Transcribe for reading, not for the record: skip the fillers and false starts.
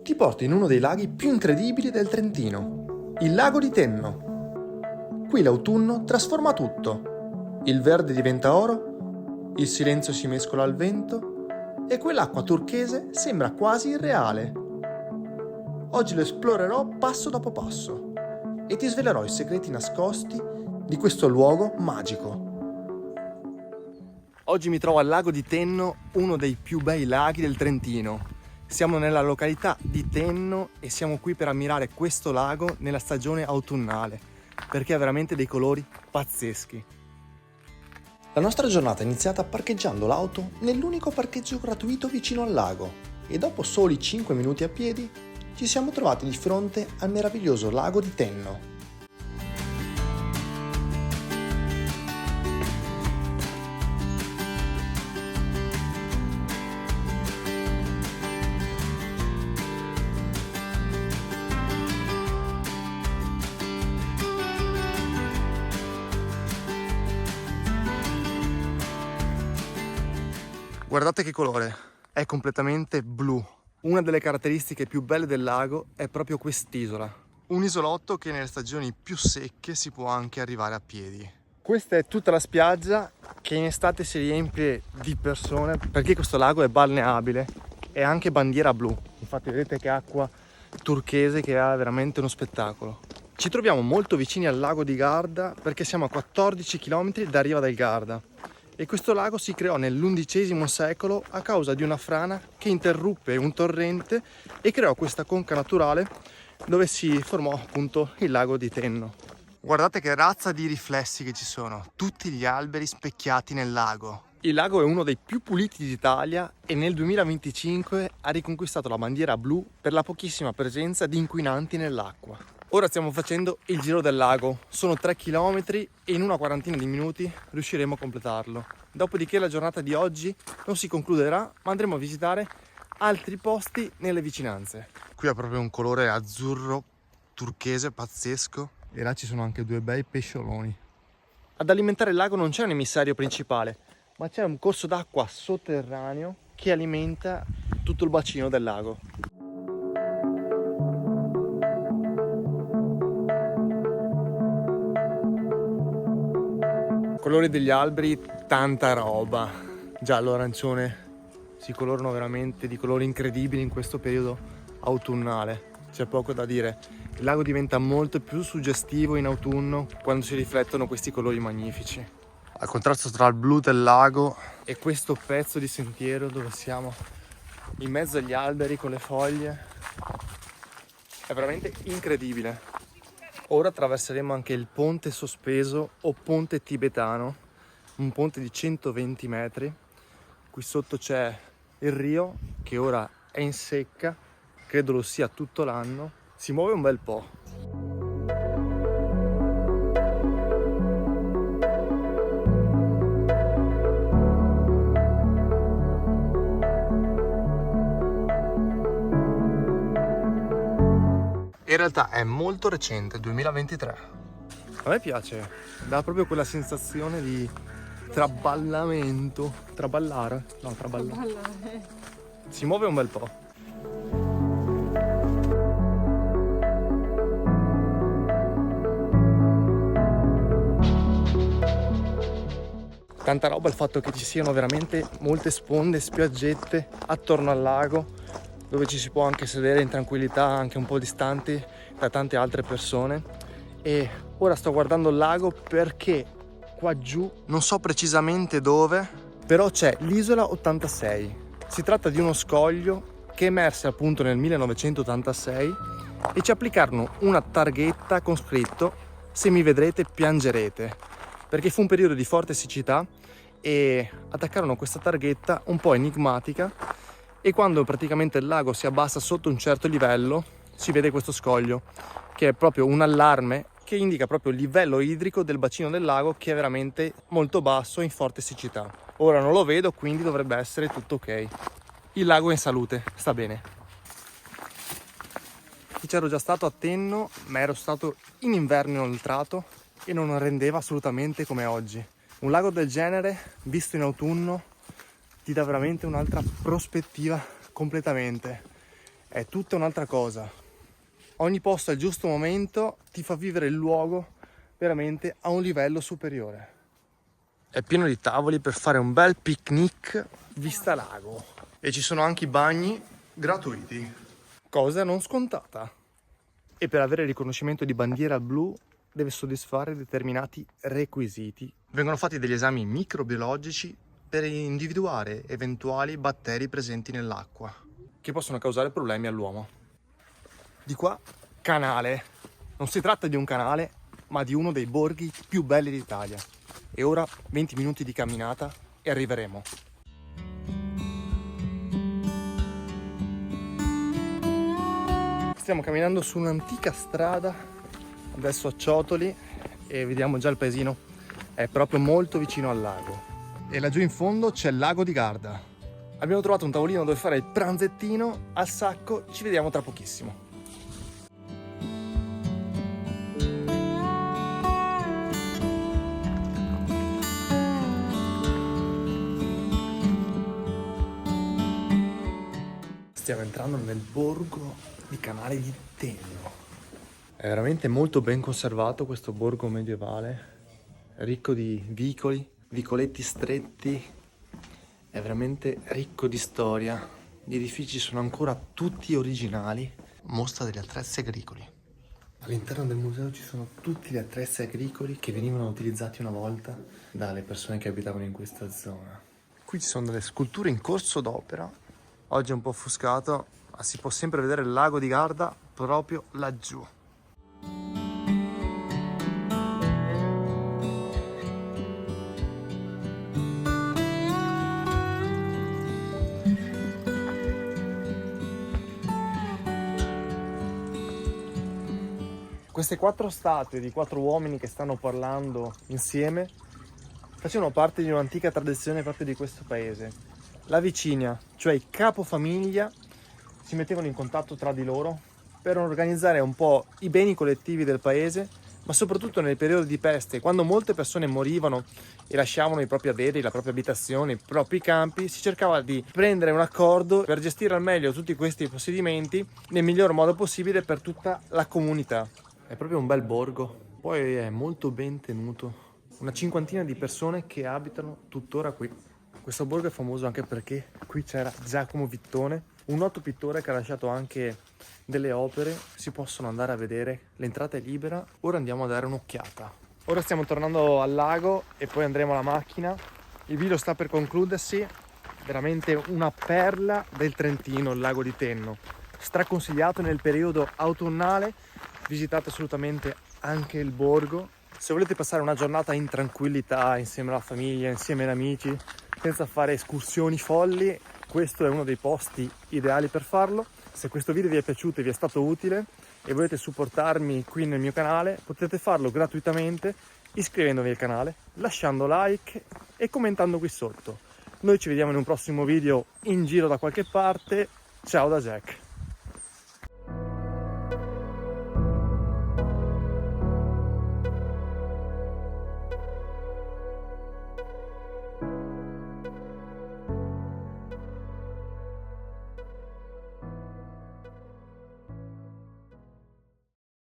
ti porto in uno dei laghi più incredibili del Trentino, il lago di Tenno. Qui l'autunno trasforma tutto. Il verde diventa oro, il silenzio si mescola al vento e quell'acqua turchese sembra quasi irreale. Oggi lo esplorerò passo dopo passo e ti svelerò i segreti nascosti di questo luogo magico. Oggi mi trovo al lago di Tenno, uno dei più bei laghi del Trentino. Siamo nella località di Tenno e siamo qui per ammirare questo lago nella stagione autunnale, perché ha veramente dei colori pazzeschi. La nostra giornata è iniziata parcheggiando l'auto nell'unico parcheggio gratuito vicino al lago e dopo soli 5 minuti a piedi ci siamo trovati di fronte al meraviglioso lago di Tenno. Guardate che colore, è completamente blu. Una delle caratteristiche più belle del lago è proprio quest'isola. Un isolotto che nelle stagioni più secche si può anche arrivare a piedi. Questa è tutta la spiaggia che in estate si riempie di persone perché questo lago è balneabile e anche bandiera blu. Infatti vedete che acqua turchese che ha veramente uno spettacolo. Ci troviamo molto vicini al lago di Garda perché siamo a 14 km da Riva del Garda. E questo lago si creò nell'XI secolo a causa di una frana che interruppe un torrente e creò questa conca naturale dove si formò appunto il lago di Tenno. Guardate che razza di riflessi che ci sono, tutti gli alberi specchiati nel lago. Il lago è uno dei più puliti d'Italia e nel 2025 ha riconquistato la bandiera blu per la pochissima presenza di inquinanti nell'acqua. Ora stiamo facendo il giro del lago, sono 3 km e in una quarantina di minuti riusciremo a completarlo. Dopodiché la giornata di oggi non si concluderà, ma andremo a visitare altri posti nelle vicinanze. Qui ha proprio un colore azzurro turchese pazzesco e là ci sono anche due bei pescioloni. Ad alimentare il lago non c'è un emissario principale, ma c'è un corso d'acqua sotterraneo che alimenta tutto il bacino del lago. Colori degli alberi, tanta roba. Giallo, arancione, si colorano veramente di colori incredibili in questo periodo autunnale. C'è poco da dire. Il lago diventa molto più suggestivo in autunno quando si riflettono questi colori magnifici. Al contrasto tra il blu del lago e questo pezzo di sentiero dove siamo in mezzo agli alberi con le foglie è veramente incredibile. Ora attraverseremo anche il ponte sospeso o ponte tibetano, un ponte di 120 metri. Qui sotto c'è il Rio che ora è in secca, credo lo sia tutto l'anno, si muove un bel po'. In realtà è molto recente, 2023. A me piace, dà proprio quella sensazione di traballamento. Traballare? No, traballare. Si muove un bel po'. Tanta roba il fatto che ci siano veramente molte sponde, spiaggette attorno al lago, dove ci si può anche sedere in tranquillità, anche un po' distanti da tante altre persone. E ora sto guardando il lago perché qua giù, non so precisamente dove, però c'è l'isola 86. Si tratta di uno scoglio che emerse appunto nel 1986 e ci applicarono una targhetta con scritto "Se mi vedrete piangerete", perché fu un periodo di forte siccità e attaccarono questa targhetta un po' enigmatica. E quando praticamente il lago si abbassa sotto un certo livello si vede questo scoglio che è proprio un allarme che indica proprio il livello idrico del bacino del lago che è veramente molto basso in forte siccità. Ora non lo vedo, quindi dovrebbe essere tutto ok. Il lago è in salute, sta bene. C'ero già stato a Tenno, ma ero stato in inverno inoltrato e non rendeva assolutamente come oggi. Un lago del genere, visto in autunno, ti dà veramente un'altra prospettiva completamente. è tutta un'altra cosa. Ogni posto al giusto momento ti fa vivere il luogo veramente a un livello superiore. È pieno di tavoli per fare un bel picnic vista lago. E ci sono anche i bagni gratuiti, cosa non scontata. E per avere il riconoscimento di bandiera blu deve soddisfare determinati requisiti. Vengono fatti degli esami microbiologici per individuare eventuali batteri presenti nell'acqua che possono causare problemi all'uomo. Di qua, canale. Non si tratta di un canale, ma di uno dei borghi più belli d'Italia. E ora 20 minuti di camminata e arriveremo. Stiamo camminando su un'antica strada, adesso a Ciotoli, e vediamo già il paesino, è proprio molto vicino al lago. E laggiù in fondo c'è il lago di Garda. Abbiamo trovato un tavolino dove fare il pranzettino al sacco, ci vediamo tra pochissimo. Stiamo entrando nel borgo di Canale di Tenno. È veramente molto ben conservato questo borgo medievale, ricco di vicoli, vicoletti stretti, è veramente ricco di storia. Gli edifici sono ancora tutti originali. Mostra degli attrezzi agricoli. All'interno del museo ci sono tutti gli attrezzi agricoli che venivano utilizzati una volta dalle persone che abitavano in questa zona. Qui ci sono delle sculture in corso d'opera. Oggi è un po' offuscato, ma si può sempre vedere il lago di Garda proprio laggiù. Queste 4 statue di 4 uomini che stanno parlando insieme facevano parte di un'antica tradizione proprio di questo paese. La vicinia, cioè i capofamiglia, si mettevano in contatto tra di loro per organizzare un po' i beni collettivi del paese, ma soprattutto nel periodo di peste, quando molte persone morivano e lasciavano i propri averi, la propria abitazione, i propri campi, si cercava di prendere un accordo per gestire al meglio tutti questi possedimenti nel miglior modo possibile per tutta la comunità. È proprio un bel borgo, poi è molto ben tenuto, una cinquantina di persone che abitano tuttora qui. Questo borgo è famoso anche perché qui c'era Giacomo Vittone, un noto pittore che ha lasciato anche delle opere, si possono andare a vedere, l'entrata è libera. Ora andiamo a dare un'occhiata. Ora stiamo tornando al lago e poi andremo alla macchina. Il video sta per concludersi, veramente una perla del Trentino, il lago di Tenno. Straconsigliato nel periodo autunnale, visitate assolutamente anche il borgo. Se volete passare una giornata in tranquillità, insieme alla famiglia, insieme agli amici, senza fare escursioni folli, questo è uno dei posti ideali per farlo. Se questo video vi è piaciuto e vi è stato utile e volete supportarmi qui nel mio canale, potete farlo gratuitamente iscrivendovi al canale, lasciando like e commentando qui sotto. Noi ci vediamo in un prossimo video in giro da qualche parte. Ciao da Jack!